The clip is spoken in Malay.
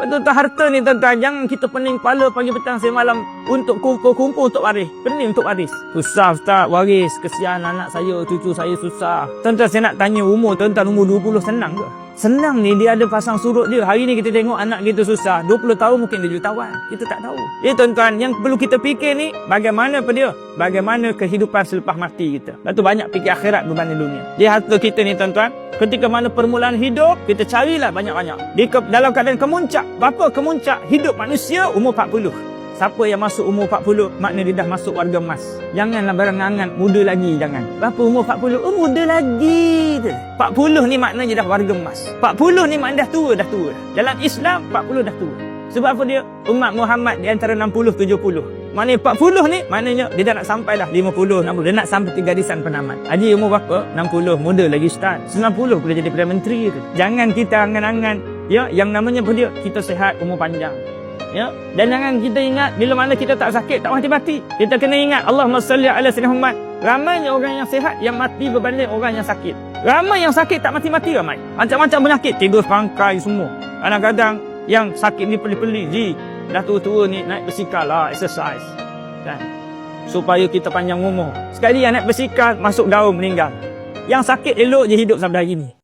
Tuan-tuan, harta ni tuan-tuan, jangan kita pening kepala pagi petang siang malam untuk kumpul-kumpul untuk waris. Pening untuk waris. Susah Ustaz waris, kesian anak saya, cucu saya susah. Tuan-tuan, saya nak tanya umur tuan-tuan, umur 20 senang ke? Senang ni, dia ada pasang surut dia. Hari ni kita tengok anak kita susah, 20 tahun mungkin dia jutawan. Kita tak tahu. Tuan-tuan, yang perlu kita fikir ni, bagaimana apa dia? Bagaimana kehidupan selepas mati kita. Lepas tu banyak fikir akhirat berbanding dunia. Dia harta kita ni tuan-tuan, ketika mana permulaan hidup, kita carilah banyak-banyak. Dalam keadaan kemuncak. Berapa kemuncak hidup manusia? Umur 40. Siapa yang masuk umur 40, maknanya dia dah masuk warga emas. Janganlah berangan-angan muda lagi, jangan. Berapa umur 40? Muda lagi. 40 ni maknanya dah warga emas. 40 ni maknanya dah tua. Dalam Islam, 40 dah tua. Sebab apa dia? Umat Muhammad di antara 60-70. Maknanya 40 ni, maknanya dia dah nak sampai dah 50-60. Dia nak sampai ke garisan penamat. Haji umur berapa? 60. Muda lagi Ustaz. 90 boleh jadi Perdana Menteri ke? Jangan kita angan-angan. Yang namanya apa dia? Kita sihat, umur panjang. Dan jangan kita ingat bila mana kita tak sakit, tak mati-mati. Kita kena ingat Allahumma salli ala sayyidina Muhammad. Ramainya orang yang sihat yang mati berbanding orang yang sakit. Ramai yang sakit tak mati-mati ramai. Macam-macam penyakit, tidur serangkai semua. Kadang-kadang yang sakit ni peli-peli, dah tua-tua ni naik basikal lah, exercise. Kan? Supaya kita panjang umur. Sekali yang naik basikal masuk daun meninggal. Yang sakit elok je hidup sampai hari ni.